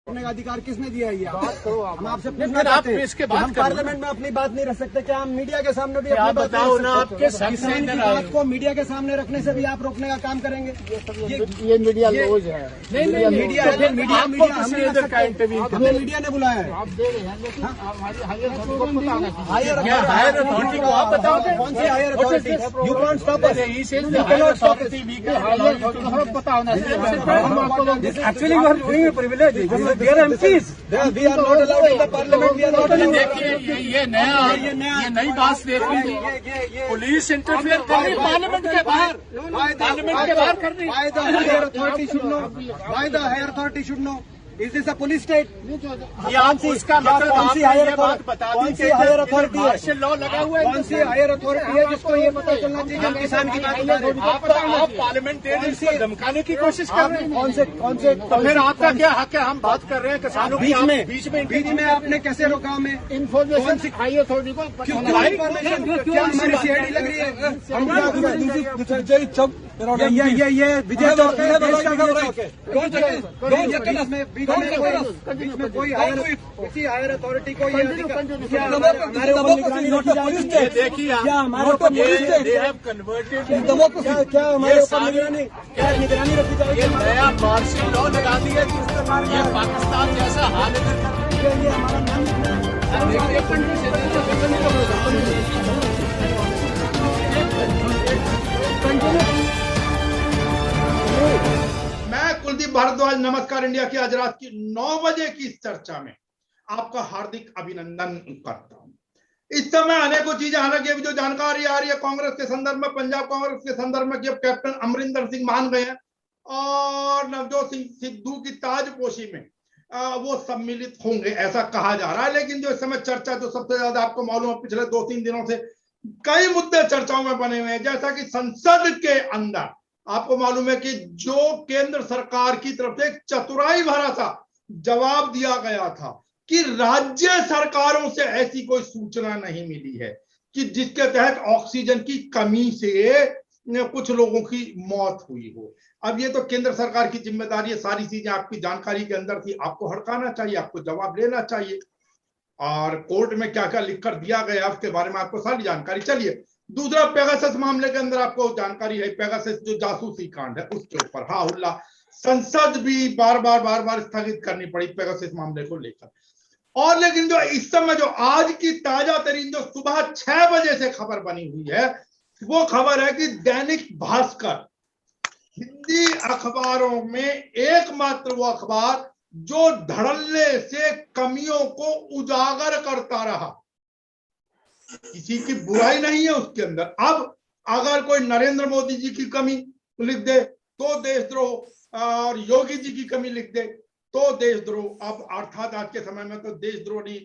करने का अधिकार किसने दिया है? हम आपसे पूछना आप चाहते हैं इसके कि बाद हम पार्लियामेंट में अपनी बात नहीं रख सकते क्या? हम मीडिया के सामने भी अपनी आप बात बताओ नहीं ना, रख सकते? आपके साथ किसान की बात को मीडिया के सामने रखने से भी आप रोकने का काम करेंगे? ये मीडिया लॉज है। नहीं, मीडिया का इंटरव्यू हमें मीडिया ने बुलाया है। आप दे रहे हैं लेकिन हायर हायर अथॉरिटी को आप बताओ कौन सी higher authority? You can stop us. पता होना चाहिए। Actually we are giving privilege, we are MPs, we are not allowed in the parliament, we are not allowed. देखिए ये नई बात देख लीजिए, पुलिस इंटरफेयर कर रही पार्लियामेंट के बाहर, कर रही। Why the higher authority should know? Why the higher authority should know? Is this a police state? ये आप इसका मतलब कौन सी आपने हायर ये बात बता दी कौन सी हायर अथॉरिटी है? मार्शल लॉ लगा हुआ है। कौन सी हायर अथॉरिटी है जिसको ये पता चलना चाहिए कि हम किसान की बात कर रहे हैं? आप पार्लियामेंटेरियंस को धमकाने की कोशिश कर रहे हैं। कौन से तो फिर आपका क्या हक है? हम बात कर रहे हैं किसानों की, बीच में आपने कैसे रोका हमें? इन्फॉर्मेशन हाई अथॉरिटी को क्यों इन्फॉर्मेशन? क्या हमारी सीआईडी लग रही है? ये विजय चौक है, देश का चौक है। बीच में कोई किसी हायर अथॉरिटी को ये हमारे ऊपर निगरानी रखी जाएगी? देखिए क्या हमारे ऊपर क्या हमारे ऊपर निगरानी रखी जाएगी? ये नया मार्शल लॉ लगा दिया जिससे ये पाकिस्तान जैसा हाल ये हमारा मैं कुलदीप भारद्वाज, नमस्कार इंडिया की आज रात की 9 बजे की इस चर्चा में आपका हार्दिक अभिनंदन करता हूं। इस समय अनेकों चीजें, हालांकि अभी जो जानकारी आ रही है कांग्रेस के संदर्भ में, पंजाब कांग्रेस के संदर्भ में, कि अब कैप्टन अमरिंदर सिंह मान गए हैं और नवजोत सिंह सिद्धू की ताजपोशी में वो सम्मिलित होंगे, ऐसा कहा जा रहा है। लेकिन जो इस समय चर्चा जो सबसे ज्यादा आपको मालूम है, पिछले 2-3 दिनों से कई मुद्दे चर्चाओं में बने हुए हैं, जैसा कि संसद के अंदर आपको मालूम है कि जो केंद्र सरकार की तरफ से एक चतुराई भरा सा जवाब दिया गया था कि राज्य सरकारों से ऐसी कोई सूचना नहीं मिली है कि जिसके तहत ऑक्सीजन की कमी से कुछ लोगों की मौत हुई हो। अब ये तो केंद्र सरकार की जिम्मेदारी है, सारी चीजें आपकी जानकारी के अंदर थी, आपको हड़काना चाहिए, आपको जवाब लेना चाहिए। और कोर्ट में क्या क्या लिखकर दिया गया उसके बारे में आपको सारी जानकारी। चलिए, दूसरा पेगासस मामले के अंदर आपको जानकारी है, पेगासस जो जासूसी कांड है उसके ऊपर हा हुल्ला, संसद भी बार बार स्थगित करनी पड़ी पेगासस मामले को लेकर। और लेकिन जो इस समय जो आज की ताजा तरीन जो सुबह 6 बजे से खबर बनी हुई है, वो खबर है कि दैनिक भास्कर हिंदी अखबारों में एकमात्र वो अखबार जो धड़ल्ले से कमियों को उजागर करता रहा। किसी की बुराई नहीं है उसके अंदर। अब अगर कोई नरेंद्र मोदी जी की कमी लिख दे तो देशद्रोह, और योगी जी की कमी लिख दे तो देशद्रोह। अब अर्थात आज के समय में तो देशद्रोह नहीं,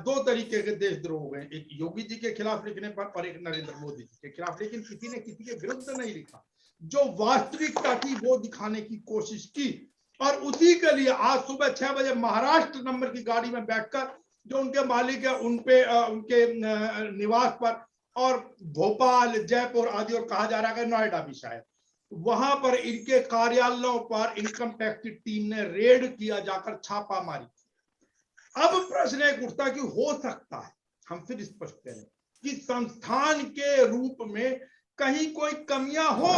2 तरीके के देशद्रोह हो गए, एक योगी जी के खिलाफ लिखने पर और एक नरेंद्र मोदी जी के खिलाफ। लेकिन किसी ने किसी के विरुद्ध नहीं लिखा, जो वास्तविकता थी वो दिखाने की कोशिश की। और उसी के लिए आज सुबह 6 बजे महाराष्ट्र नंबर की गाड़ी में बैठकर जो उनके मालिक है उनपे उनके निवास पर, और भोपाल, जयपुर आदि, और कहा जा रहा है नोएडा भी शायद, वहां पर इनके कार्यालयों पर इनकम टैक्स की टीम ने रेड किया, जाकर छापा मारी। अब प्रश्न एक उठता कि हो सकता है, हम फिर स्पष्ट करें, कि संस्थान के रूप में कहीं कोई कमियां हो,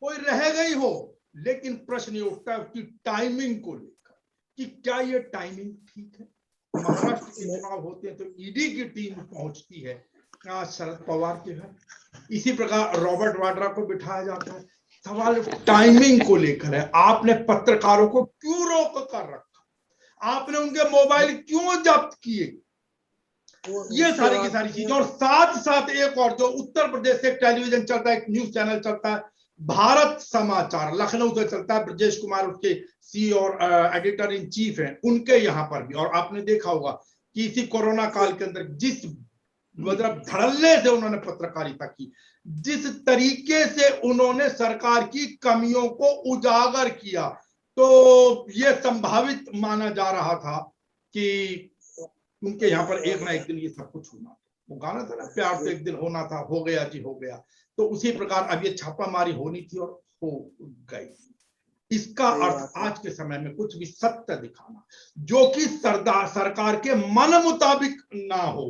कोई रह गई हो। लेकिन प्रश्न ये उठता है उसकी टाइमिंग को लेकर कि क्या ये टाइमिंग ठीक है। महाराष्ट्र के चुनाव होते हैं तो ईडी की टीम पहुंचती है शरद पवार के घर, इसी प्रकार रॉबर्ट वाड्रा को बिठाया जाता है। सवाल टाइमिंग को लेकर है। आपने पत्रकारों को क्यों रोक कर रखा, आपने उनके मोबाइल क्यों जब्त किए, ये सारी की सारी चीजें। और साथ साथ एक और जो उत्तर प्रदेश से टेलीविजन चलता है, एक न्यूज चैनल चलता है भारत समाचार, लखनऊ से चलता है, ब्रजेश कुमार उसके सीईओ और एडिटर इन चीफ हैं, उनके यहाँ पर भी। और आपने देखा होगा कि इसी कोरोना काल के अंदर जिस मतलब धड़ल्ले से उन्होंने पत्रकारिता की, जिस तरीके से उन्होंने सरकार की कमियों को उजागर किया, तो ये संभावित माना जा रहा था कि उनके यहाँ पर एक ना एक दिन ये सब कुछ होना। वो गाना था ना, प्यार तो एक दिन होना था, हो गया जी हो गया। तो उसी प्रकार अब ये छापामारी होनी थी और हो गई। इसका अर्थ आज के समय में कुछ भी सत्य दिखाना जो कि सरकार के मन मुताबिक ना हो,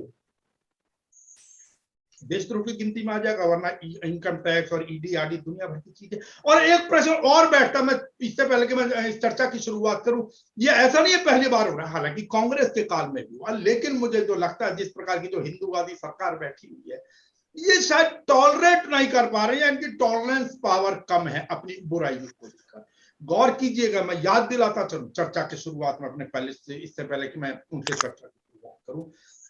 देशद्रोह की गिनती में आ जाएगा, वरना इनकम टैक्स और ईडी आदि दुनिया भर की चीजें। और एक प्रश्न और बैठता, मैं इससे पहले कि मैं इस चर्चा की शुरुआत करूं, ये ऐसा नहीं है पहली बार हो रहा है, हालांकि कांग्रेस के काल में भी हुआ, लेकिन मुझे जो लगता है जिस प्रकार की जो हिंदूवादी सरकार बैठी हुई है, ये शायद टॉलरेट नहीं कर पा रही है, इनकी टॉलरेंस पावर कम है अपनी बुराइयों को लेकर। गौर कीजिएगा, मैं याद दिलाता चलूं चर्चा की शुरुआत में अपने पहले से, इससे पहले कि मैं उनसे चर्चा की शुरुआत करूं,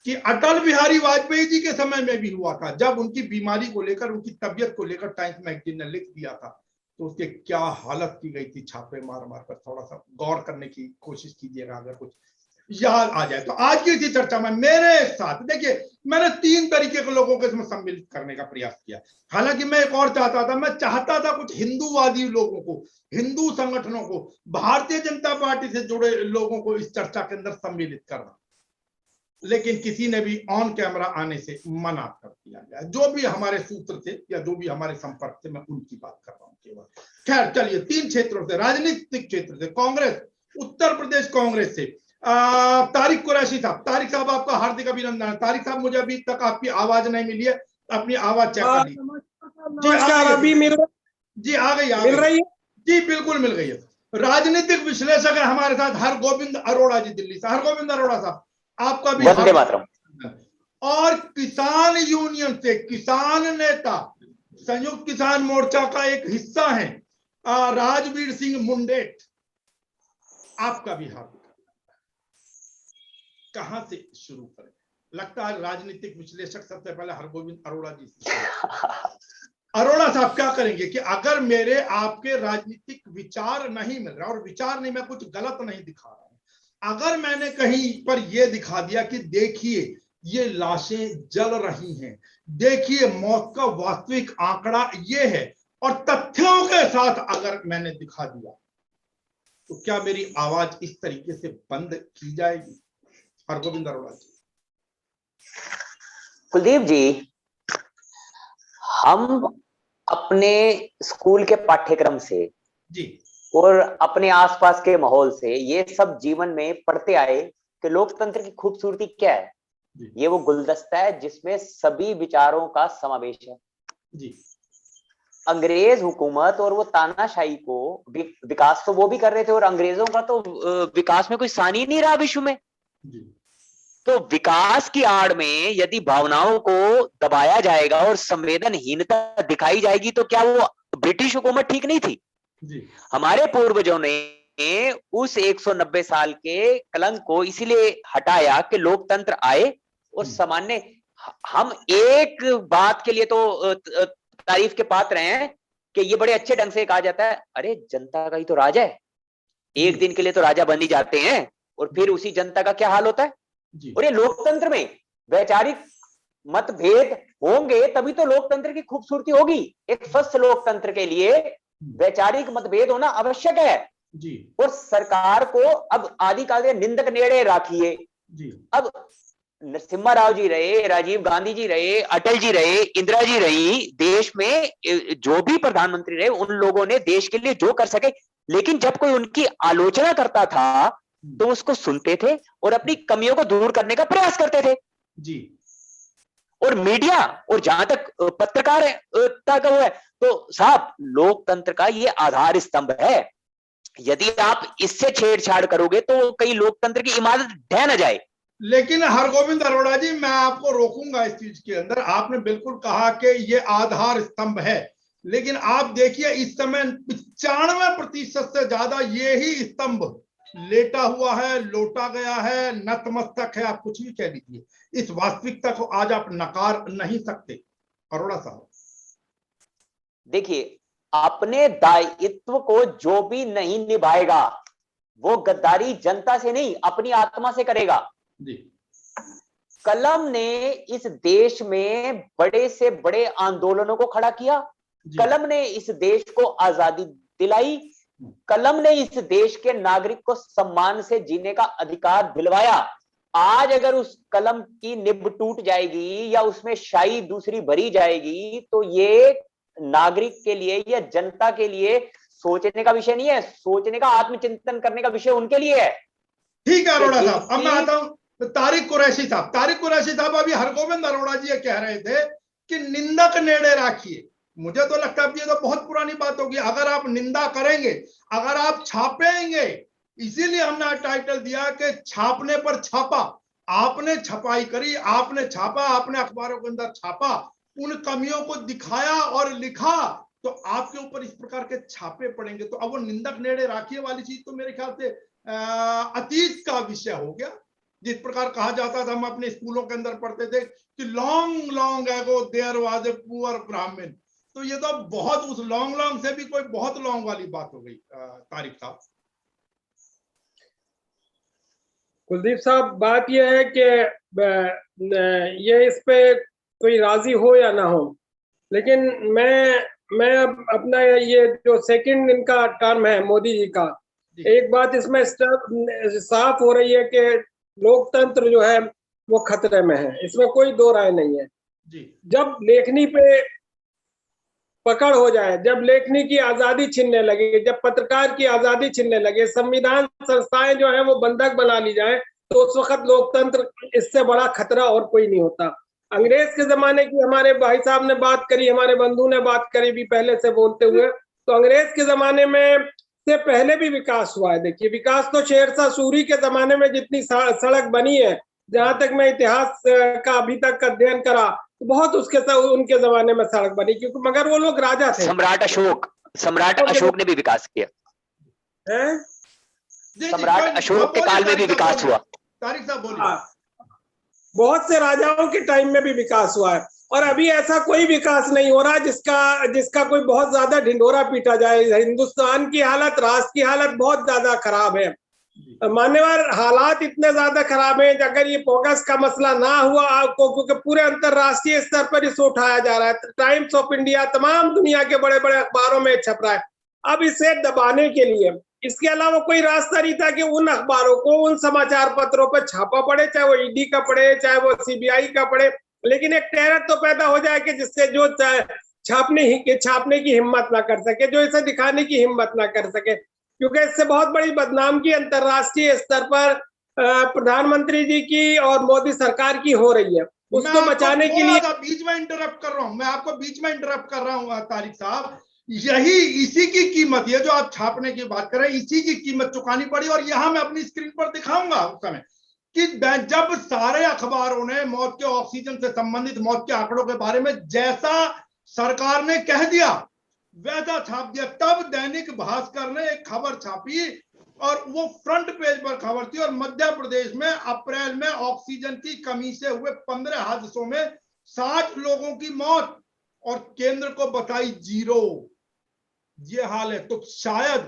कि अटल बिहारी वाजपेयी जी के समय में भी हुआ था, जब उनकी बीमारी को लेकर, उनकी तबियत को लेकर टाइम्स मैगजीन ने लिख दिया था, तो उसकी क्या हालत की गई थी, छापे मार मार कर। थोड़ा सा गौर करने की कोशिश कीजिएगा अगर कुछ याद आ जाए तो। आज की इसी चर्चा में मेरे साथ देखिए, मैंने 3 तरीके के लोगों को इसमें सम्मिलित करने का प्रयास किया। हालांकि मैं एक और चाहता था, मैं चाहता था कुछ हिंदूवादी लोगों को, हिंदू संगठनों को, भारतीय जनता पार्टी से जुड़े लोगों को इस चर्चा के अंदर सम्मिलित करना, लेकिन किसी ने भी ऑन कैमरा आने से मना कर दिया गया। जो भी हमारे सूत्र थे या जो भी हमारे संपर्क थे, मैं उनकी बात कर रहा हूं केवल। खैर चलिए, 3 क्षेत्रों से, राजनीतिक क्षेत्र से, कांग्रेस, उत्तर प्रदेश कांग्रेस से तारिक कुरैशी साहब। तारिक साहब, आपका हार्दिक अभिनंदन है। तारिक साहब, मुझे अभी तक आपकी आवाज नहीं मिली है, अपनी आवाज चेक कर लीजिए। अभी मिल जी आ गई, मिल रही है जी, बिल्कुल मिल गई है। राजनीतिक विश्लेषक है हमारे साथ हरगोविंद अरोड़ा जी, दिल्ली से। हरगोविंद अरोड़ा साहब, आपका भी वंदे मातरम। और किसान यूनियन से किसान नेता, संयुक्त किसान मोर्चा का एक हिस्सा है राजवीर सिंह मुंडेट, आपका भी हार्दिक। कहां से शुरू करें? लगता है राजनीतिक विश्लेषक सबसे पहले हरगोविंद अरोड़ा जी से। अरोड़ा साहब, क्या करेंगे कि अगर मेरे आपके राजनीतिक विचार नहीं मिल रहा, और विचार नहीं, मैं कुछ गलत नहीं दिखा रहा हूं, अगर मैंने कहीं पर यह दिखा दिया कि देखिए ये लाशें जल रही हैं, देखिए मौत का वास्तविक आंकड़ा ये है, और तथ्यों के साथ अगर मैंने दिखा दिया, तो क्या मेरी आवाज इस तरीके से बंद की जाएगी? हरगोविंद अरोड़ा जी। कुलदीप जी, हम अपने स्कूल के पाठ्यक्रम से जी और अपने आसपास के माहौल से ये सब जीवन में पढ़ते आए कि लोकतंत्र की खूबसूरती क्या है। ये वो गुलदस्ता है जिसमें सभी विचारों का समावेश है। जी। अंग्रेज हुकूमत और वो तानाशाही को विकास तो वो भी कर रहे थे, और अंग्रेजों का तो विकास में कोई सानी ही नहीं रहा विश्व में। जी। तो विकास की आड़ में यदि भावनाओं को दबाया जाएगा और संवेदनहीनता दिखाई जाएगी, तो क्या वो ब्रिटिश हुकूमत ठीक नहीं थी? जी। हमारे पूर्वजों ने उस 190 साल के कलंक को इसीलिए हटाया कि लोकतंत्र आए और सामान्य। हम एक बात के लिए तो तारीफ के पात्र हैं कि ये बड़े अच्छे ढंग से कहा जाता है, अरे जनता का ही तो राज है, एक दिन के लिए तो राजा बन ही जाते हैं, और फिर उसी जनता का क्या हाल होता है। और ये लोकतंत्र में वैचारिक मतभेद होंगे तभी तो लोकतंत्र की खूबसूरती होगी। एक स्वस्थ लोकतंत्र के लिए वैचारिक मतभेद होना आवश्यक है जी। और सरकार को अब आदिकाल के निंदक नेड़े राखिए। अब नरसिम्हा राव जी रहे, राजीव गांधी जी रहे, अटल जी रहे, इंदिरा जी रही, देश में जो भी प्रधानमंत्री रहे, उन लोगों ने देश के लिए जो कर सके, लेकिन जब कोई उनकी आलोचना करता था तो उसको सुनते थे और अपनी कमियों को दूर करने का प्रयास करते थे। जी। और मीडिया और जहां तक पत्रकारिता का वो है, तो साहब लोकतंत्र का ये आधार स्तंभ है। यदि आप इससे छेड़छाड़ करोगे तो कई लोकतंत्र की इमारत ढह न जाए। लेकिन हरगोविंद अरोड़ा जी, मैं आपको रोकूंगा इस चीज के अंदर। आपने बिल्कुल कहा कि ये आधार स्तंभ है, लेकिन आप देखिए इस समय 95% से ज्यादा ये ही स्तंभ लेटा हुआ है, लोटा गया है, नतमस्तक है, आप कुछ भी कह लीजिए। इस वास्तविकता को आज आप नकार नहीं सकते अरोड़ा साहब। देखिए, अपने दायित्व को जो भी नहीं निभाएगा वो गद्दारी जनता से नहीं अपनी आत्मा से करेगा। जी। कलम ने इस देश में बड़े से बड़े आंदोलनों को खड़ा किया, कलम ने इस देश को आजादी दिलाई, कलम ने इस देश के नागरिक को सम्मान से जीने का अधिकार दिलवाया। आज अगर उस कलम की निब टूट जाएगी या उसमें शाई दूसरी भरी जाएगी तो ये नागरिक के लिए या जनता के लिए सोचने का विषय नहीं है, सोचने का, आत्मचिंतन करने का विषय उनके लिए है। ठीक है अरोड़ा साहब, अब मैं आता हूं तारिक कुरैशी साहब। तारिक कुरैशी साहब, अभी हरगोविंद अरोड़ा जी ये कह रहे थे कि निंदक नेड़े राखिए। मुझे तो लगता है ये तो बहुत पुरानी बात होगी। अगर आप निंदा करेंगे, अगर आप छापेंगे, इसीलिए हमने टाइटल दिया कि छापने पर छापा। आपने छपाई करी, आपने छापा, आपने अखबारों के अंदर छापा, उन कमियों को दिखाया और लिखा, तो आपके ऊपर इस प्रकार के छापे पड़ेंगे। तो अब वो निंदक नेड़े राखिए वाली चीज तो मेरे ख्याल से अतीत का विषय हो गया। जिस प्रकार कहा जाता था, हम अपने स्कूलों के अंदर पढ़ते थे कि long long ago there was a poor Brahmin. तो ये तो बहुत, उस लॉन्ग लॉन्ग से भी कोई बहुत लॉन्ग वाली बात हो गई। तारिक साहब, कुलदीप साहब, बात यह है कि ये इस पे कोई राजी हो या ना हो, लेकिन मैं अब अपना ये जो सेकंड इनका टर्म है मोदी जी का, एक बात इसमें साफ हो रही है कि लोकतंत्र जो है वो खतरे में है, इसमें कोई दो राय नहीं है जी। जब लेखनी पे पकड़ हो जाए, जब लेखनी की आजादी छीनने लगे, जब पत्रकार की आजादी छीनने लगे, संविधान संस्थाएं जो है वो बंधक बना ली जाए, तो उस वक्त लोकतंत्र, इससे बड़ा खतरा और कोई नहीं होता। अंग्रेज के जमाने की हमारे भाई साहब ने बात करी, हमारे बंधु ने बात करी भी पहले से बोलते हुए, तो अंग्रेज के जमाने में से पहले भी विकास हुआ है। देखिए, विकास तो शेरशाह सूरी के जमाने में जितनी सड़क बनी है, जहां तक मैं इतिहास का अभी तक का अध्ययन करा, तो बहुत उनके जमाने में सड़क बनी, क्योंकि मगर वो लोग राजा थे। सम्राट अशोक ने भी विकास किया है? सम्राट अशोक के काल में भी विकास हुआ। तारिक साहब बोलिए। बहुत से राजाओं के टाइम में भी विकास हुआ है, और अभी ऐसा कोई विकास नहीं हो रहा जिसका कोई बहुत ज्यादा ढिंढोरा पीटा जाए। हिंदुस्तान की हालत, राष्ट्र की हालत बहुत ज्यादा खराब है। मान्यवर, हालात इतने ज्यादा खराब है, अगर ये बोगस का मसला ना हुआ आपको, क्योंकि पूरे अंतरराष्ट्रीय स्तर पर इसे उठाया जा रहा है, टाइम्स ऑफ इंडिया, तमाम दुनिया के बड़े बड़े अखबारों में छप रहा है। अब इसे दबाने के लिए इसके अलावा कोई रास्ता नहीं था कि उन अखबारों को, उन समाचार पत्रों पर छापा पड़े, चाहे वो ईडी का पड़े, चाहे वो सीबीआई का पड़े, लेकिन एक टेरर तो पैदा हो जाए कि जिससे जो छापने की हिम्मत ना कर सके, जो इसे दिखाने की हिम्मत ना कर सके, क्योंकि इससे बहुत बड़ी बदनामी अंतरराष्ट्रीय स्तर पर प्रधानमंत्री जी की और मोदी सरकार की हो रही है। उसको बचाने के लिए बीच में इंटरप्ट कर रहा हूं, मैं आपको बीच में इंटरप्ट कर रहा हूं तारिक साहब। यही, इसी की कीमत, ये जो आप छापने की बात कर रहे हैं, इसी की कीमत चुकानी पड़ी। और यहां मैं अपनी स्क्रीन पर दिखाऊंगा उस समय कि जब सारे अखबारों ने मौत के ऑक्सीजन से संबंधित मौत के आंकड़ों के बारे में जैसा सरकार ने कह दिया वैसा छाप दिया, तब दैनिक भास्कर ने एक खबर छापी और वो फ्रंट पेज पर खबर थी। और मध्य प्रदेश में अप्रैल में ऑक्सीजन की कमी से हुए 15 हादसों में 60 लोगों की मौत, और केंद्र को बताई 0। ये हाल है। तो शायद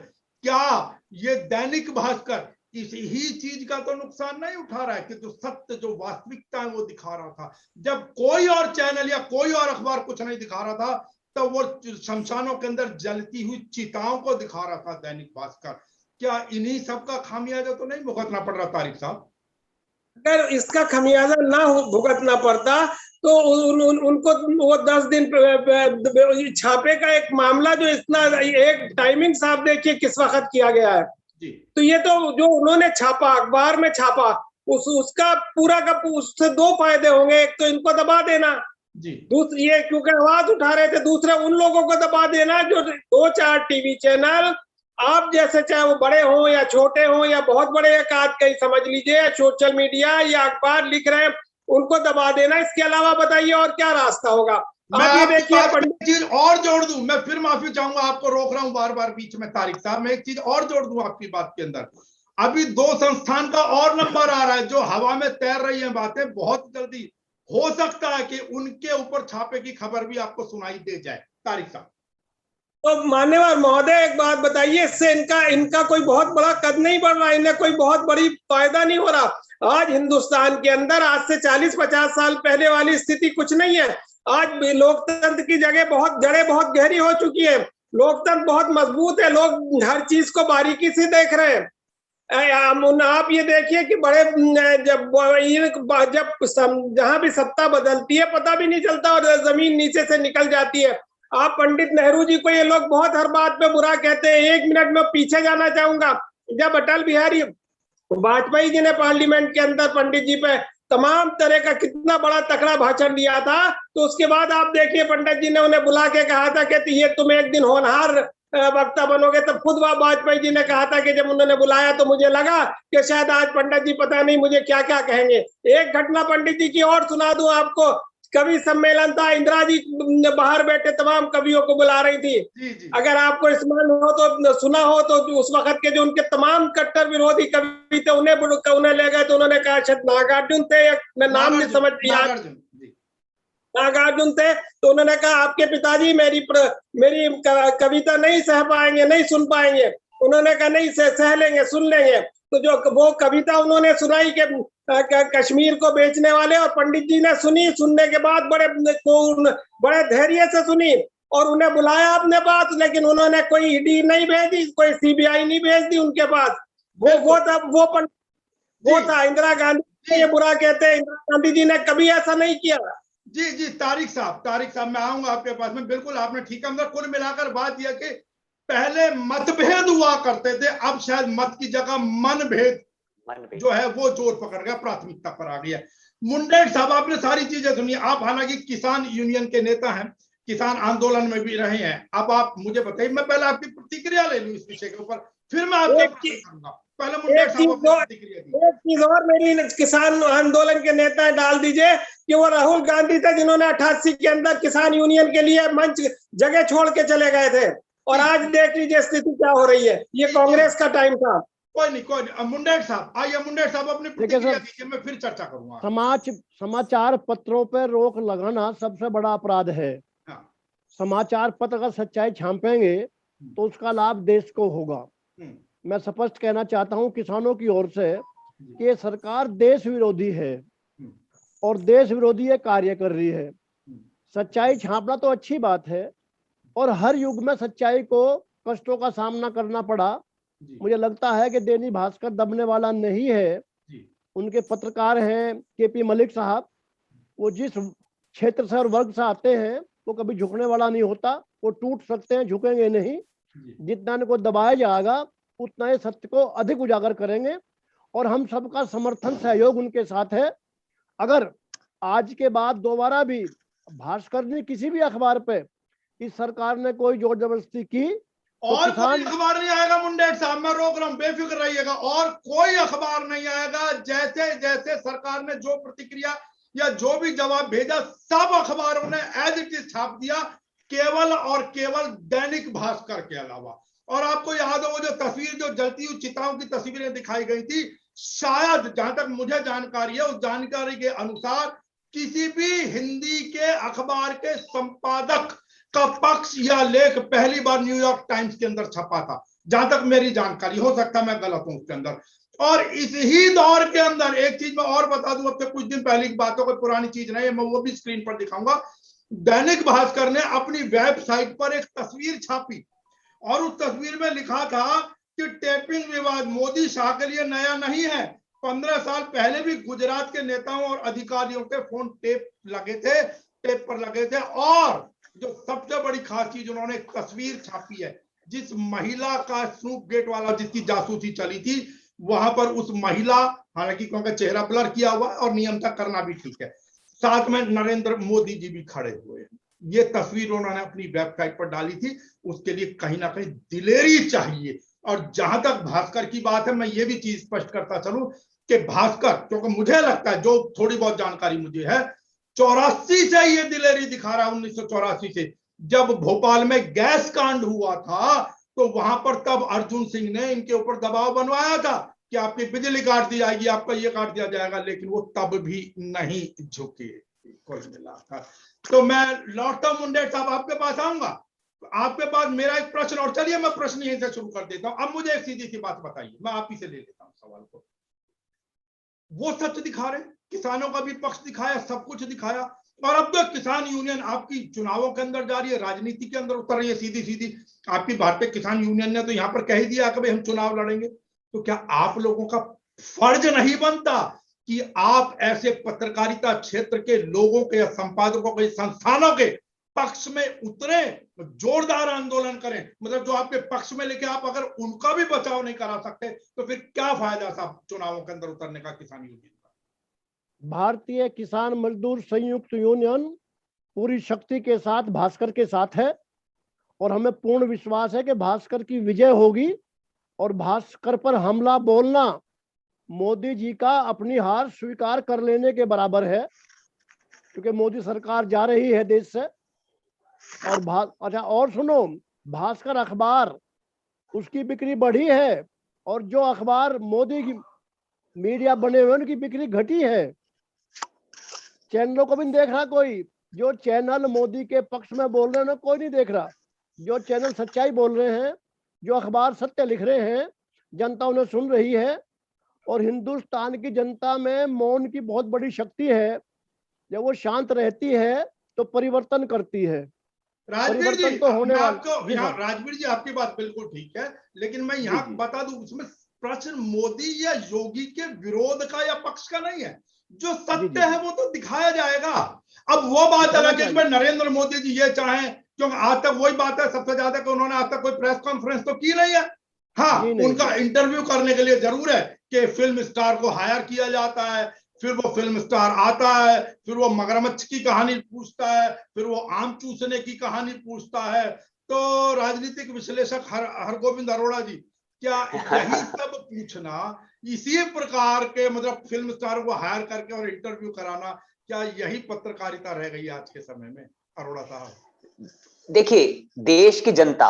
क्या ये दैनिक भास्कर इस ही चीज का तो नुकसान नहीं उठा रहा है कि जो सत्य, जो वास्तविकता है वो दिखा रहा था। जब कोई और चैनल या कोई और अखबार कुछ नहीं दिखा रहा था, तो वो शमशानों के अंदर जलती हुई चिताओं को दिखा रहा था दैनिक भास्कर। क्या इन्हीं सबका खामियाजा तो नहीं भुगतना पड़ रहा तारिक साहब? अगर इसका खामियाजा ना भुगतना पड़ता तो उनको वो 10 दिन छापे का एक मामला, जो इतना एक टाइमिंग साहब देखिए किस वक्त किया गया है। तो ये तो जो उन्होंने छापा, अखबार में छापा, उसका पूरा का उससे 2 फायदे होंगे। एक तो इनको दबा देना, दूसरी ये क्योंकि आवाज उठा रहे थे, दूसरा उन लोगों को दबा देना जो 2-4 टीवी चैनल आप जैसे, चाहे वो बड़े हों या छोटे हों या बहुत बड़े, एक आध कहीं समझ लीजिए, या सोशल मीडिया या अखबार लिख रहे हैं, उनको दबा देना। इसके अलावा बताइए और क्या रास्ता होगा? मैं ये देखिए चीज और जोड़ दूं, मैं फिर माफी चाहूंगा, आपको रोक रहा हूं बार बार बीच में तारिक साहब, मैं एक चीज और जोड़ दूं आपकी बात के अंदर। अभी 2 संस्थान का और नंबर आ रहा है जो हवा में तैर रही है बातें, बहुत जल्दी हो सकता है कि उनके ऊपर छापे की खबर भी आपको सुनाई दे जाए। तारिक साहब, तो मान्यवर महोदय, एक बात बताइए, इससे इनका कोई बहुत बड़ा कद नहीं बढ़ रहा, इन्हें कोई बहुत बड़ी फायदा नहीं हो रहा। आज हिंदुस्तान के अंदर आज से 40-50 साल पहले वाली स्थिति कुछ नहीं है। आज लोकतंत्र की जगह जड़ें बहुत गहरी हो चुकी है, लोकतंत्र बहुत मजबूत है, लोग हर चीज को बारीकी से देख रहे हैं। आप ये देखिए कि बड़े जब जहां भी सत्ता बदलती है पता भी नहीं चलता और जमीन नीचे से निकल जाती है। आप पंडित नेहरू जी को ये लोग बहुत हर बात पे बुरा कहते हैं। 1 मिनट में पीछे जाना चाहूंगा। जब अटल बिहारी वाजपेयी जी ने पार्लियामेंट के अंदर पंडित जी पे तमाम तरह का कितना बड़ा तकड़ा भाषण दिया था, तो उसके बाद आप देखिए पंडित जी ने उन्हें बुला के कहा था कि ये तुम एक दिन होनहार वक्ता बनोगे। तब खुद वाजपेयी जी ने कहा था कि जब उन्होंने बुलाया तो मुझे लगा कि शायद आज पंडित जी पता नहीं मुझे क्या क्या कहेंगे। एक घटना पंडित जी की और सुना दूं आपको। कवि सम्मेलन था, इंदिरा जी बाहर बैठे तमाम कवियों को बुला रही थी। जी। अगर आपको स्मरण हो तो सुना हो तो उस वक्त के जो उनके तमाम कट्टर विरोधी कवि थे उन्हें ले गए तो उन्होंने कहा शायद नागार्जुन थे, मैं नाम नहीं समझ नागार्जुन थे, तो उन्होंने कहा आपके पिताजी मेरी कविता नहीं सह पाएंगे, नहीं सुन पाएंगे। उन्होंने कहा नहीं सह लेंगे, सुन लेंगे। तो जो वो कविता उन्होंने सुनाई कि कश्मीर को बेचने वाले, और पंडित जी ने सुनी। सुनने के बाद बड़े धैर्य से सुनी और उन्हें बुलाया अपने पास, लेकिन उन्होंने कोई ईडी नहीं भेजी, कोई सीबीआई नहीं भेज दी उनके पास। वो था इंदिरा गांधी। ये बुरा कहते हैं, इंदिरा गांधी जी ने कभी ऐसा नहीं किया। जी तारिक साहब मैं आऊंगा आपके पास में। बिल्कुल आपने ठीक है। कुल मिलाकर बात यह कि पहले मतभेद हुआ करते थे, अब शायद मत की जगह मनभेद जो है वो जोर पकड़ गया, प्राथमिकता पर आ गया। मुंडेर साहब आपने सारी चीजें सुनी। आप हालांकि किसान यूनियन के नेता हैं, किसान आंदोलन में भी रहे हैं। अब आप मुझे बताइए, मैं पहले आपकी प्रतिक्रिया ले लूं इस विषय के ऊपर, फिर मैं आपसे करूंगा। पहले मुंडेर साहब अपनी प्रतिक्रिया दी। एक चीज और मेरी किसान आंदोलन के नेता डाल दीजिए कि वो राहुल गांधी थे जिन्होंने 88 के अंदर किसान यूनियन के लिए मंच जगह छोड़ के चले गए थे, और आज देख लीजिए स्थिति क्या हो रही है। ये कांग्रेस का टाइम था। कोई नहीं। मुंडेर साहब आइए, मुंडेर साहब अपनी प्रतिक्रिया दीजिए, मैं फिर चर्चा करूंगा। समाचार पत्रों पर रोक लगाना सबसे बड़ा अपराध है। हाँ। समाचार पत्र अगर सच्चाई छापेंगे तो उसका लाभ देश को होगा। मैं स्पष्ट कहना चाहता हूं किसानों की ओर से कि ये सरकार देश विरोधी है और देश विरोधी ये कार्य कर रही है। सच्चाई छापना तो अच्छी बात है, और हर युग में सच्चाई को कष्टों का सामना करना पड़ा। मुझे लगता है कि दैनिक भास्कर दबने वाला नहीं है। उनके पत्रकार हैं केपी मलिक साहब, वो जिस क्षेत्र से और वर्ग से आते हैं वो कभी झुकने वाला नहीं होता। वो टूट सकते हैं, झुकेंगे नहीं। जितना इनको दबाया जाएगा उतना ही सत्य को अधिक उजागर करेंगे, और हम सबका समर्थन सहयोग उनके साथ है। अगर आज के बाद दोबारा भी भास्कर ने किसी भी अखबार पे इस सरकार ने कोई जोर जबरदस्ती की और कोई अखबार नहीं आएगा मुंडेर साहब, मैं रोक रहा हूं, बेफिक्र रहिएगा। और कोई अखबार नहीं आएगा। जैसे जैसे सरकार ने जो प्रतिक्रिया या जो भी जवाब भेजा, सब अखबारों ने एज इट इज छाप दिया, केवल और केवल दैनिक भास्कर के अलावा। और आपको याद हो वो जो तस्वीर, जो जलती हुई चिताओं की तस्वीरें दिखाई गई थी, शायद जहां तक मुझे जानकारी है, उस जानकारी के अनुसार किसी भी हिंदी के अखबार के संपादक का पक्ष या लेख पहली बार न्यूयॉर्क टाइम्स के अंदर छपा था, जहां तक मेरी जानकारी। हो सकता है मैं गलत हूं उसके अंदर। और इस ही दौर के अंदर एक चीज मैं और बता दूं, अब से कुछ दिन पहले की बातों, कोई पुरानी चीज नहीं है, मैं वो भी स्क्रीन पर दिखाऊंगा। दैनिक भास्कर ने अपनी वेबसाइट पर एक तस्वीर छापी और उस तस्वीर में लिखा था कि टेपिंग विवाद मोदी शाह के लिए नया नहीं है। 15 साल पहले भी गुजरात के नेताओं और अधिकारियों के फोन टेप पर लगे थे। और जो सबसे बड़ी खास चीज, उन्होंने एक तस्वीर छापी है जिस महिला का स्नूप गेट वाला जिसकी जासूसी चली थी, वहां पर उस महिला, हालांकि क्योंकि चेहरा ब्लर किया हुआ और नियम तक करना भी ठीक है, साथ में नरेंद्र मोदी जी भी खड़े हुए हैं। ये तस्वीर उन्होंने अपनी वेबसाइट पर डाली थी। उसके लिए कहीं ना कहीं दिलेरी चाहिए। और जहां तक भास्कर की बात है, मैं ये भी चीज स्पष्ट करता चलूं कि भास्कर, क्योंकि मुझे लगता है, जो थोड़ी बहुत जानकारी मुझे है, 84 से ये दिलेरी दिखा रहा है। 1984 से जब भोपाल में गैस कांड हुआ था, तो वहां पर तब अर्जुन सिंह ने इनके ऊपर दबाव बनवाया था कि आपकी बिजली काट दी जाएगी, आपका ये काट दिया जाएगा, लेकिन वो तब भी नहीं झुके। कुल मिलाकर तो मैं लौटता हूं मुंडेर साहब, आपके पास आऊंगा। आपके पास मेरा एक प्रश्न, और चलिए मैं प्रश्न यहीं से शुरू कर देता हूं। अब मुझे एक सीधी सी बात बताइए, मैं आप ही से ले लेता हूं सवाल को। वो सच दिखा रहे, किसानों का भी पक्ष दिखाया, सब कुछ दिखाया, और अब तो किसान यूनियन आपकी चुनावों के अंदर जा रही है, राजनीति के अंदर उतर रही है सीधी सीधी। आपकी भारतीय किसान यूनियन ने तो यहां पर कह ही दिया कि भाई हम चुनाव लड़ेंगे। तो क्या आप लोगों का फर्ज नहीं बनता कि आप ऐसे पत्रकारिता क्षेत्र के लोगों के या संपादकों के, संस्थानों के पक्ष में उतरे, जोरदार आंदोलन करें, मतलब जो आपके पक्ष में, लेके आप अगर उनका भी बचाव नहीं करा सकते तो फिर क्या फायदा साहब चुनावों के अंदर उतरने का किसान यूनियन का। भारतीय किसान मजदूर संयुक्त यूनियन पूरी शक्ति के साथ भास्कर के साथ है और हमें पूर्ण विश्वास है कि भास्कर की विजय होगी। और भास्कर पर हमला बोलना मोदी जी का अपनी हार स्वीकार कर लेने के बराबर है, क्योंकि मोदी सरकार जा रही है देश से। और अच्छा और सुनो, भास्कर अखबार उसकी बिक्री बढ़ी है और जो अखबार मोदी की मीडिया बने हुए उनकी बिक्री घटी है। चैनलों को भी नहीं देख रहा कोई, जो चैनल मोदी के पक्ष में बोल रहे हैं कोई नहीं देख रहा। जो चैनल सच्चाई बोल रहे हैं, जो अखबार सत्य लिख रहे हैं, जनता उन्हें सुन रही है। और हिंदुस्तान की जनता में मौन की बहुत बड़ी शक्ति है। जब वो शांत रहती है तो परिवर्तन करती है। राजवीर जी, तो होने राजवीर जी आपकी बात बिल्कुल ठीक है, लेकिन मैं यहाँ बता दूं, इसमें प्रश्न मोदी या योगी के विरोध का या पक्ष का नहीं है। जो सत्य है वो तो दिखाया जाएगा। अब वो बात अलग है कि नरेंद्र मोदी जी ये चाहें, क्योंकि आज तक वही बात है सबसे ज्यादा कि उन्होंने आज तक कोई प्रेस कॉन्फ्रेंस तो की नहीं है। हाँ, उनका इंटरव्यू करने के लिए जरूर है कि फिल्म स्टार को हायर किया जाता है, फिर वो फिल्म स्टार आता है, फिर वो मगरमच्छ की कहानी पूछता है, फिर वो आम चूसने की कहानी पूछता है। तो राजनीतिक विश्लेषक हरगोविंद अरोड़ा जी, क्या यही सब पूछना, इसी प्रकार के मतलब फिल्म स्टार को हायर करके और इंटरव्यू कराना, क्या यही पत्रकारिता रह गई आज के समय में अरोड़ा साहब? देखिए, देश की जनता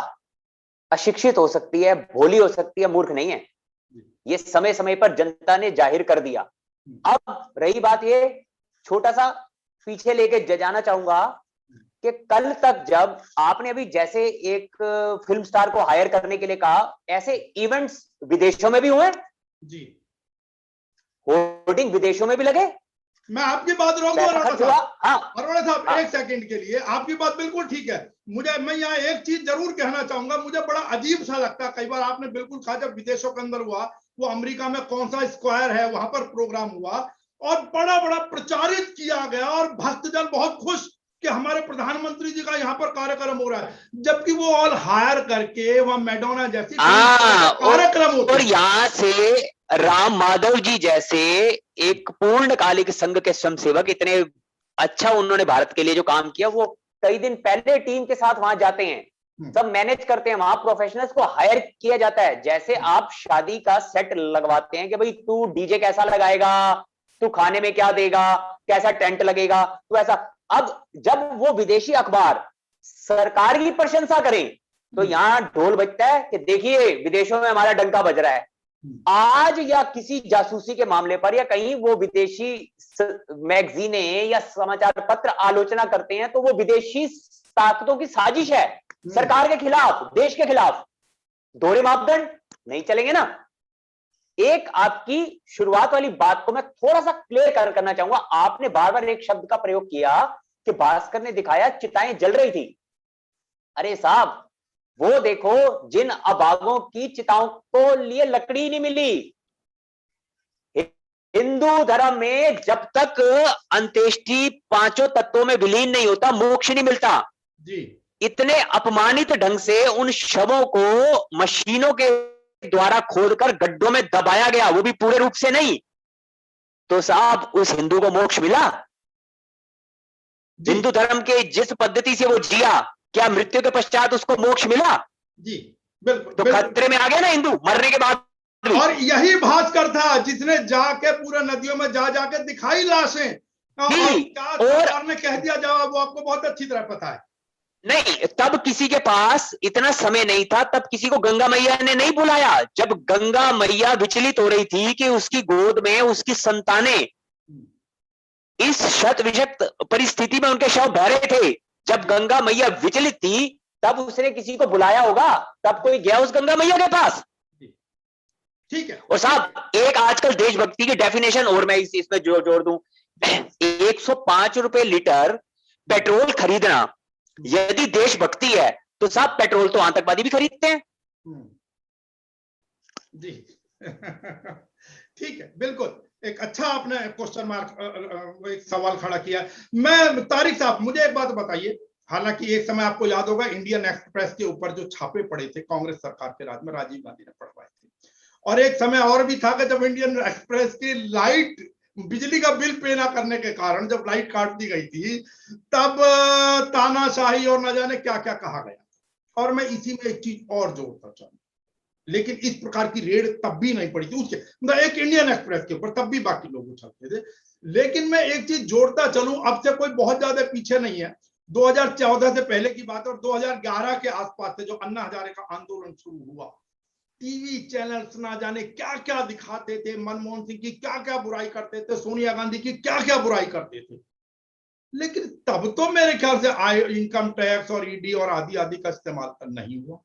अशिक्षित हो सकती है, भोली हो सकती है, मूर्ख नहीं है। ये समय समय पर जनता ने जाहिर कर दिया। अब रही बात, ये छोटा सा पीछे लेके जाना चाहूंगा कि कल तक जब आपने अभी जैसे एक फिल्म स्टार को हायर करने के लिए कहा, ऐसे इवेंट्स विदेशों में भी हुए जी, होर्डिंग विदेशों में भी लगे। मैं आपकी बात रोक दूं अरोड़ा साहब, एक सेकंड के लिए। आपकी बात बिल्कुल ठीक है। मैं यहाँ एक चीज जरूर कहना चाहूंगा, मुझे बड़ा अजीब सा लगता है कई बार। आपने बिल्कुल कहा, जब विदेशों के अंदर हुआ, वो अमेरिका में कौन सा स्क्वायर है वहां पर प्रोग्राम हुआ और बड़ा बड़ा प्रचारित किया गया और भक्तजन बहुत खुश कि हमारे प्रधानमंत्री जी का यहाँ पर कार्यक्रम हो रहा है, जबकि वो ऑल हायर करके वहां मैडोना जैसी कार्यक्रम होता है। और यहाँ से राम माधव जी जैसे एक पूर्णकालिक संघ के स्वयंसेवक, इतने अच्छा उन्होंने भारत के लिए जो काम किया, वो कई दिन पहले टीम के साथ वहां जाते हैं, सब मैनेज करते हैं, वहां प्रोफेशनल्स को हायर किया जाता है। जैसे आप शादी का सेट लगवाते हैं कि भाई तू डीजे कैसा लगाएगा, तू खाने में क्या देगा, कैसा टेंट लगेगा, तो ऐसा। अब जब वो विदेशी अखबार सरकार की प्रशंसा करें तो यहां ढोल बजता है कि देखिए विदेशों में हमारा डंका बज रहा है। आज या किसी जासूसी के मामले पर या कहीं वो विदेशी मैगजीनें या समाचार पत्र आलोचना करते हैं तो वो विदेशी ताकतों की साजिश है, सरकार के खिलाफ, देश के खिलाफ। दोहरे मापदंड नहीं चलेंगे ना। एक आपकी शुरुआत वाली बात को मैं थोड़ा सा क्लियर करना चाहूंगा। आपने बार बार एक शब्द का प्रयोग किया कि भास्कर ने दिखाया चिताएं जल रही थी। अरे साहब, वो देखो जिन अभागों की चिताओं को लिए लकड़ी नहीं मिली। हिंदू धर्म में जब तक अंत्येष्टि पांचों तत्वों में विलीन नहीं होता, मोक्ष नहीं मिलता जी। इतने अपमानित ढंग से उन शवों को मशीनों के द्वारा खोदकर गड्ढों में दबाया गया, वो भी पूरे रूप से नहीं। तो साहब, उस हिंदू को मोक्ष मिला? हिंदू धर्म के जिस पद्धति से वो जिया, क्या मृत्यु के पश्चात उसको मोक्ष मिला? जी बिल्कुल। तो खतरे में आ गया ना हिंदू मरने के बाद। और यही भास्कर था जिसने जाके पूरे नदियों में जाके दिखाई लाशें, और सरकार ने कह दिया जवाब, वो आपको बहुत अच्छी तरह पता है। नहीं, तब किसी के पास इतना समय नहीं था, तब किसी को गंगा मैया ने नहीं बुलाया। जब गंगा मैया विचलित हो रही थी कि उसकी गोद में उसकी संतानें इस शत विषक्त परिस्थिति में उनके शव बह रहे थे, जब गंगा मैया विचलित थी, तब उसने किसी को बुलाया होगा, तब कोई गया उस गंगा मैया के पास। ठीक है। और साहब, एक आजकल देशभक्ति की डेफिनेशन और मैं इसमें जोड़ दूं, 105 रुपए लीटर पेट्रोल खरीदना यदि देशभक्ति है तो साहब पेट्रोल तो आतंकवादी भी खरीदते हैं जी। ठीक है, बिल्कुल। एक अच्छा आपने क्वेश्चन मार्क एक सवाल खड़ा किया। मैं तारिक साहब, मुझे एक बात बताइए, हालांकि एक समय आपको याद होगा इंडियन एक्सप्रेस के ऊपर जो छापे पड़े थे कांग्रेस सरकार के राज में, राजीव गांधी ने पढ़वाए थे। और एक समय और भी था कि जब इंडियन एक्सप्रेस की लाइट, बिजली का बिल पे ना करने के कारण जब लाइट काट दी गई थी, तब तानाशाही और न जाने क्या क्या कहा गया। और मैं इसी में एक चीज और जोड़ता चाहूँ, लेकिन इस प्रकार की रेड तब भी नहीं पड़ी थी उसके, मतलब एक इंडियन एक्सप्रेस के ऊपर, तब भी बाकी लोग उछलते थे। लेकिन मैं एक चीज जोड़ता चलूं, अब से कोई बहुत ज्यादा पीछे नहीं है, 2014 से पहले की बात और 2011 के आसपास से जो अन्ना हजारे का आंदोलन शुरू हुआ, टीवी चैनल्स ना जाने क्या क्या दिखाते थे, मनमोहन सिंह की क्या क्या बुराई करते थे, सोनिया गांधी की क्या क्या बुराई करते थे। लेकिन तब तो मेरे ख्याल से इनकम टैक्स और ईडी और आदि आदि का इस्तेमाल नहीं हुआ।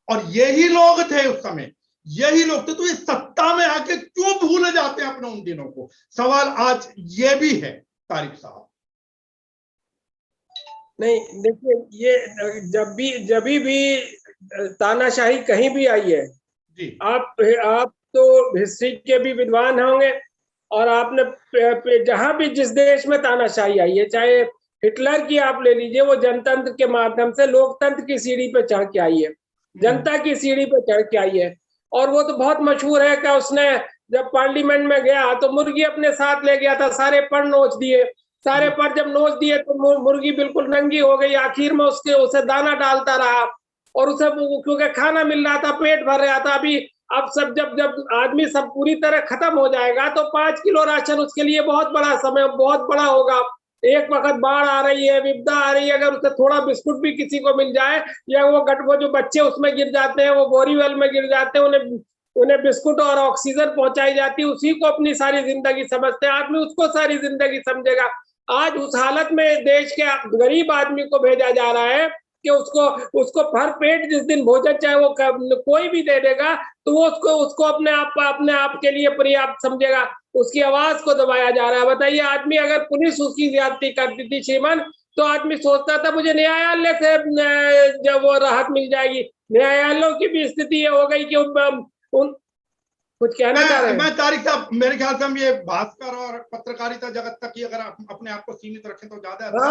और यही लोग थे उस समय, यही लोग थे। तो ये सत्ता में आके क्यों भूल जाते हैं अपने उन दिनों को? सवाल आज ये भी है तारिक साहब। नहीं देखिए, ये जब भी तानाशाही कहीं भी आई है जी, आप तो हिस्ट्री के भी विद्वान होंगे, और आपने जहां भी जिस देश में तानाशाही आई है, चाहे हिटलर की आप ले लीजिए, वो जनतंत्र के माध्यम से लोकतंत्र की सीढ़ी पे चढ़ के आई है, जनता की सीढ़ी पे चढ़ के आई है। और वो तो बहुत मशहूर है कि उसने जब पार्लियामेंट में गया तो मुर्गी अपने साथ ले गया था, सारे पर नोच दिए, सारे पर जब नोच दिए तो मुर्गी बिल्कुल नंगी हो गई। आखिर में उसे दाना डालता रहा, और उसे क्योंकि खाना मिल रहा था, पेट भर रहा था। अब सब जब आदमी सब पूरी तरह खत्म हो जाएगा तो 5 किलो राशन उसके लिए बहुत बड़ा समय, बहुत बड़ा होगा। एक वक्त बाढ़ आ रही है, विपदा आ रही है, अगर उसे थोड़ा बिस्कुट भी किसी को मिल जाए, या वो जो बच्चे उसमें गिर जाते हैं, वो बोरीवेल में गिर जाते हैं, उन्हें बिस्कुट और ऑक्सीजन पहुंचाई जाती है, उसी को अपनी सारी जिंदगी समझते हैं, आदमी उसको सारी जिंदगी समझेगा। आज उस हालत में देश के गरीब आदमी को भेजा जा रहा है कि उसको भर पेट जिस दिन भोजन चाहे वो कोई भी दे देगा तो वो उसको अपने आप के लिए पर्याप्त समझेगा, उसकी आवाज को दबाया जा रहा है। बताइए, आदमी अगर पुलिस उसकी ज्यादती करती थी श्रीमान, तो आदमी सोचता था मुझे न्यायालय से जब वो राहत मिल जाएगी। न्यायालयों की भी स्थिति ये हो गई कि कुछ कहना चाह रहे हैं? मैं तारिक साहब, मेरे ख्याल से हम ये भास्कर और पत्रकारिता जगत तक ही अगर अपने आप को सीमित रखें तो ज्यादा अच्छा।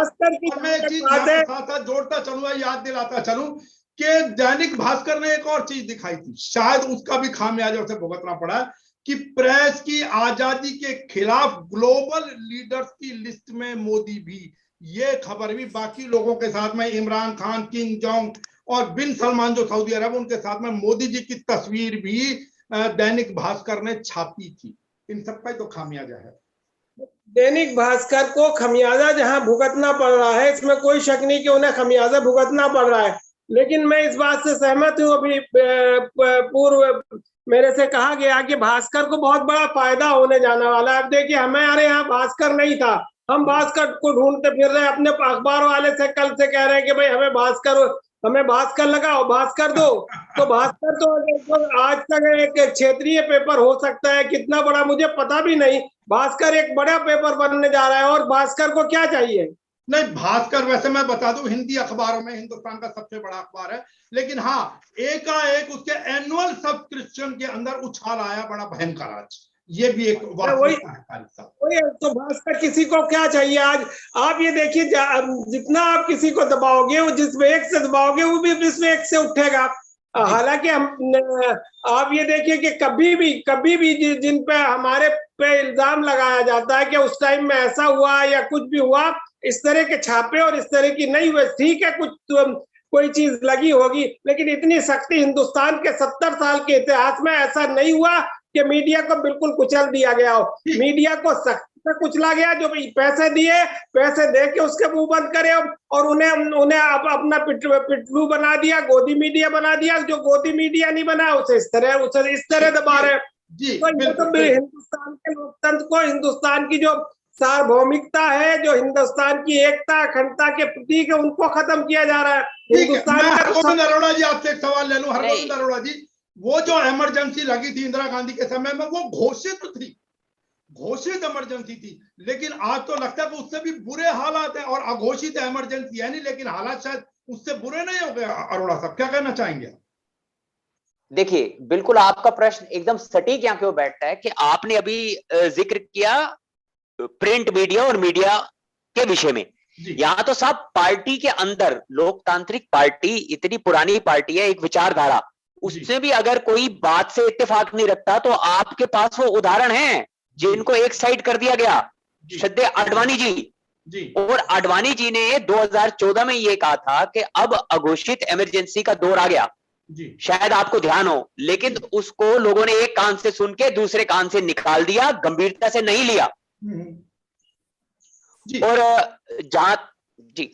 और मैं एक चीज साथ साथ जोड़ता चलूंगा, याद दिलाता चलूं कि दैनिक भास्कर ने एक और चीज दिखाई थी, शायद उसका भी खामियाजा उसे भुगतना पड़ा, कि प्रेस की आजादी के खिलाफ ग्लोबल लीडर्स की लिस्ट में मोदी भी। ये खबर भी बाकी लोगों के साथ में इमरान खान, किंग जोंग और बिन सलमान जो सऊदी अरब, उनके साथ में मोदी जी की तस्वीर भी दैनिक भास्कर ने छापी थी। इन सबका तो खामियाजा है। दैनिक भास्कर को खमियाजा जहां भुगतना पड़ रहा है, इसमें कोई शक नहीं कि उन्हें खमियाजा भुगतना पड़ रहा है। लेकिन मैं इस बात से सहमत हूं, अभी पूर्व मेरे से कहा गया कि भास्कर को बहुत बड़ा फायदा होने जाने वाला है। अब देखिए, हमारे यहाँ भास्कर नहीं था, हम भास्कर को ढूंढते फिर रहे, अपने अखबार वाले से कल से कह रहे हैं कि भाई हमें भास्कर लगाओ, भास्कर दो। तो भास्कर तो आज तक एक क्षेत्रीय पेपर हो सकता है, कितना बड़ा मुझे पता भी नहीं। भास्कर एक बड़ा पेपर बनने जा रहा है, और भास्कर को क्या चाहिए? नहीं, भास्कर वैसे मैं बता दूं हिंदी अखबारों में हिंदुस्तान का सबसे बड़ा अखबार है, लेकिन हाँ, एकाएक उसके एनुअल सब्सक्रिप्शन के अंदर उछाल आया बड़ा भयंकर आज। ये भी एक वास्तविकता है। तो भास्कर किसी को क्या चाहिए आज? आप ये देखिए, जितना आप किसी को दबाओगे, वो जिस वेग से दबाओगे वो भी इस वेग से उठेगा। हालांकि आप ये देखिए कि कभी भी जिन पे हमारे पे इल्जाम लगाया जाता है कि उस टाइम में ऐसा हुआ या कुछ भी हुआ, इस तरह के छापे और इस तरह की नहीं हुए। ठीक है, कोई चीज लगी होगी, लेकिन इतनी सख्ती हिंदुस्तान के 70 साल के इतिहास में ऐसा नहीं हुआ कि मीडिया को बिल्कुल कुचल दिया गया हो। मीडिया को सख्ती से कुचला गया, जो पैसे दिए, पैसे दे के उसके मुंह बंद करे, और उन्हें अपना पिटलू बना दिया, गोदी मीडिया बना दिया। जो गोदी मीडिया नहीं बना उसे इस तरह दबा रहे। तो हिंदुस्तान के लोकतंत्र को, हिंदुस्तान की जो सार्वभौमिकता है, जो हिंदुस्तान की एकता अखंडता के प्रतीक है, उनको खत्म किया जा रहा है। हरगोविंद अरोड़ा जी, आपसे एक सवाल ले लूं। हरगोविंद अरोड़ा जी, वो जो इमरजेंसी लगी थी इंदिरा गांधी के समय में, वो घोषित इमरजेंसी थी, लेकिन आज तो लगता है कि उससे भी बुरे हालात हैं। और अघोषित इमरजेंसी है नहीं, लेकिन हालात शायद उससे बुरे नहीं हो गए। अरोड़ा साहब, क्या कहना चाहेंगे? देखिए, बिल्कुल आपका प्रश्न एकदम सटीक यहाँ क्यों बैठता है कि आपने अभी जिक्र किया प्रिंट मीडिया और मीडिया के विषय में। यहाँ तो सब पार्टी के अंदर, लोकतांत्रिक पार्टी इतनी पुरानी पार्टी है, एक विचारधारा, उसमें भी अगर कोई बात से इत्तेफाक नहीं रखता तो आपके पास वो उदाहरण है जिनको एक साइड कर दिया गया, श्रद्धेय आडवाणी जी। और आडवाणी जी ने 2014 में ये कहा था कि अब अघोषित इमरजेंसी का दौर आ गया, शायद आपको ध्यान हो, लेकिन उसको लोगों ने एक कान से सुन के दूसरे कान से निकाल दिया, गंभीरता से नहीं लिया। और जहां जी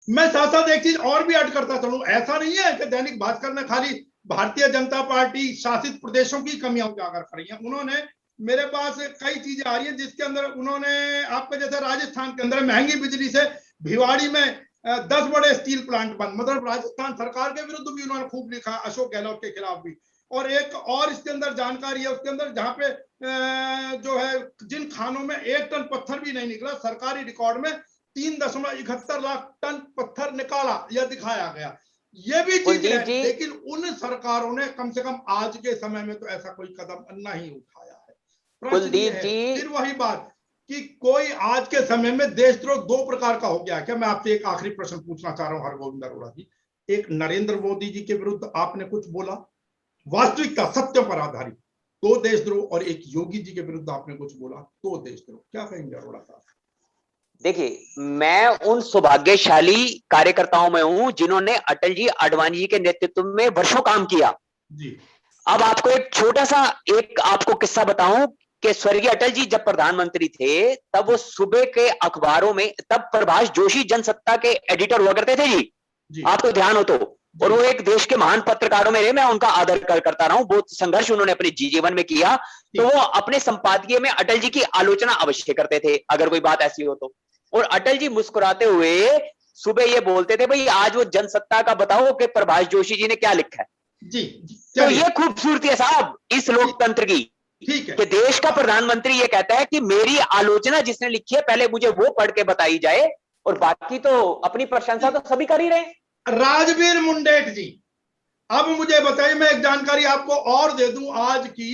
मैं साथ साथ एक चीज और भी ऐड करता चलूं, ऐसा नहीं है कि दैनिक भास्कर ने खाली भारतीय जनता पार्टी शासित प्रदेशों की कमियां उजागर करी हैं। उन्होंने मेरे पास कई चीजें आ रही हैं जिसके अंदर उन्होंने आपके जैसे राजस्थान के अंदर महंगी बिजली से भिवाड़ी में 10 बड़े स्टील प्लांट बंद, मतलब राजस्थान सरकार के विरुद्ध भी उन्होंने खूब लिखा, अशोक गहलोत के खिलाफ भी। और एक और इसके अंदर जानकारी है उसके अंदर, जहां पे जो है जिन खानों में 1 टन पत्थर भी नहीं निकला, सरकारी रिकॉर्ड में 3.71 लाख टन पत्थर निकाला, यह दिखाया गया। ये भी चीज है, लेकिन उन सरकारों ने कम से कम आज के समय में तो ऐसा कोई कदम नहीं उठाया है। कुलदीप जी, फिर वही बात कि कोई आज के समय में देशद्रोह 2 प्रकार का हो गया। क्या मैं आपसे एक आखिरी प्रश्न पूछना चाह रहा हूं हरगोविंद अरोड़ा जी, एक नरेंद्र मोदी जी के विरुद्ध आपने कुछ बोला, वास्तविकता सत्य पर आधारित, 2 देशद्रोह, और एक योगी जी के विरुद्ध आपने कुछ बोला, 2 देशद्रोह, क्या कहेंगे अरोड़ा साहब? देखिए, मैं उन सौभाग्यशाली कार्यकर्ताओं में हूं जिन्होंने अटल जी आडवाणी जी के नेतृत्व में वर्षों काम किया जी। अब आपको एक छोटा सा एक आपको किस्सा बताऊं कि स्वर्गीय अटल जी जब प्रधानमंत्री थे तब वो सुबह के अखबारों में, तब प्रभाष जोशी जनसत्ता के एडिटर हुआ करते थे जी। आपको ध्यान हो तो, और वो एक देश के महान पत्रकारों में रहे, मैं उनका आदर करता रहा हूं, बहुत संघर्ष उन्होंने अपने जीवन में किया, तो वो अपने संपादकीय में अटल जी की आलोचना अवश्य करते थे अगर कोई बात ऐसी हो तो। और अटल जी मुस्कुराते हुए सुबह ये बोलते थे, भाई आज वो जनसत्ता का बताओ कि प्रभाष जोशी जी ने क्या लिखा है जी। तो ये खूबसूरती है साहब इस लोकतंत्र की, ठीक है, कि देश का प्रधानमंत्री ये कहता है कि मेरी आलोचना जिसने लिखी है पहले मुझे वो पढ़ के बताई जाए, और बाकी तो अपनी प्रशंसा तो सभी कर ही रहे हैं। राजवीर मुंडेट जी, अब मुझे बताइए, मैं एक जानकारी आपको और दे दूं आज की,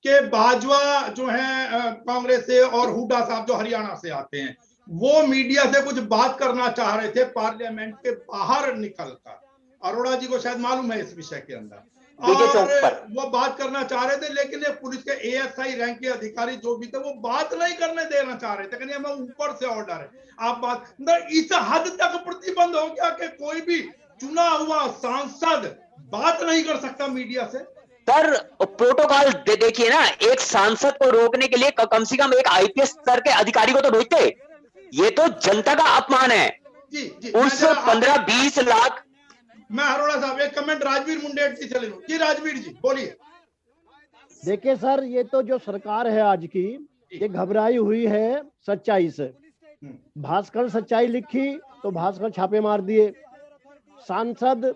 कि बाजवा जो है कांग्रेस से और हुड्डा साहब जो हरियाणा से आते हैं, वो मीडिया से कुछ बात करना चाह रहे थे पार्लियामेंट के बाहर निकलकर। अरोड़ा जी को शायद मालूम है इस विषय के अंदर, और वो बात करना चाह रहे थे, लेकिन ये पुलिस के एएसआई रैंक के अधिकारी जो भी थे वो बात नहीं करने देना चाह रहे थे, कहने हमें ऊपर से ऑर्डर है आप बात, इस हद तक प्रतिबंध हो गया कि कोई भी चुना हुआ सांसद बात नहीं कर सकता मीडिया से। सर प्रोटोकॉल देखिए ना, एक सांसद को रोकने के लिए कम से कम एक आईपीएस स्तर के अधिकारी को तो भेजते, ये तो जनता का अपमान है। जी, उस 15-20 लाख। मैं अरोड़ा साहब एक कमेंट राजवीर मुंडेट जी से ले लूं। जी राजवीर जी बोलिए। देखिए सर, ये तो जो सरकार है आज की, ये घबराई हुई है सच्चाई से। भास्कर सच्चाई लिखी तो भास्कर छापे मार दिए, सांसद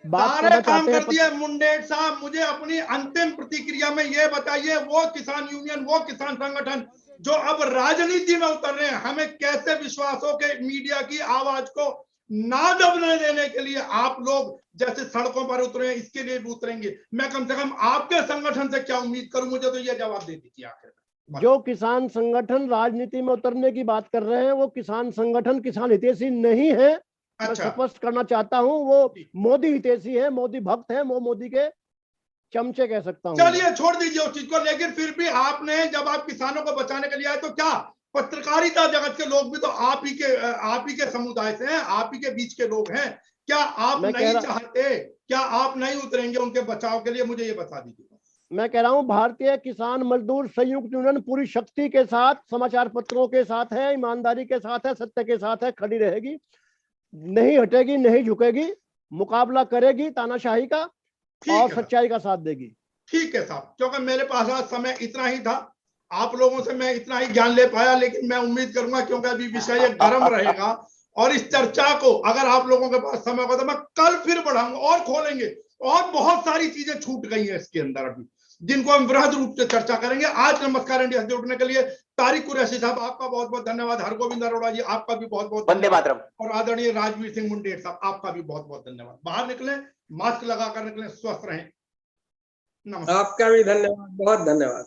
सारे काम कर दिए। मुंडेट साहब मुझे अपनी अंतिम प्रतिक्रिया में ये बताइए, वो किसान यूनियन, वो किसान संगठन जो अब राजनीति में उतर रहे हैं, हमें कैसे विश्वास हो कि मीडिया की आवाज को ना दबने देने के लिए आप लोग जैसे सड़कों पर उतरे, इसके लिए भी उतरेंगे? मैं कम से कम आपके संगठन से क्या उम्मीद करूं, मुझे तो ये जवाब दे दीजिए आखिर। जो किसान संगठन राजनीति में उतरने की बात कर रहे हैं, वो किसान संगठन किसान हितैषी नहीं है। मैं स्पष्ट करना चाहता हूं, वो मोदी हितैषी है, मोदी भक्त है, वो मोदी के चमचे कह सकता हूं। चलिए छोड़ दीजिए उस चीज को, लेकिन फिर भी आपने जब आप किसानों को बचाने के लिए आए तो क्या पत्रकारिता जगत के लोग भी तो आप ही के समुदाय से हैं, आप ही के बीच के लोग हैं, क्या आप नहीं चाहते, क्या आप नहीं उतरेंगे उनके बचाव के लिए? मुझे ये बता दीजिए। मैं कह रहा हूं, भारतीय किसान मजदूर संयुक्त यूनियन पूरी शक्ति के साथ समाचार पत्रों के साथ है, ईमानदारी के साथ है, सत्य के साथ है, खड़ी रहेगी, नहीं हटेगी, नहीं झुकेगी, मुकाबला करेगी तानाशाही का और सच्चाई का साथ देगी। ठीक है साहब, क्योंकि मेरे पास आज समय इतना ही था, आप लोगों से मैं इतना ही ज्ञान ले पाया, लेकिन मैं उम्मीद करूंगा क्योंकि अभी विषय गर्म रहेगा और इस चर्चा को अगर आप लोगों के पास समय होगा तो मैं कल फिर बढ़ाऊंगा और खोलेंगे, और बहुत सारी चीजें छूट गई हैं इसके अंदर अभी, जिनको हम वृहद रूप से चर्चा करेंगे। आज नमस्कार इंडिया से जुड़ने के लिए तारिक कुरैशी साहब आपका बहुत बहुत धन्यवाद, हरगोविंद अरोड़ा जी आपका भी बहुत बहुत धन्यवाद, और आदरणीय राजवीर सिंह मुंडेट साहब आपका भी बहुत बहुत धन्यवाद। बाहर निकले, मास्क लगाकर निकले, स्वस्थ रहें, नमस्कार। आपका भी धन्यवाद, बहुत धन्यवाद।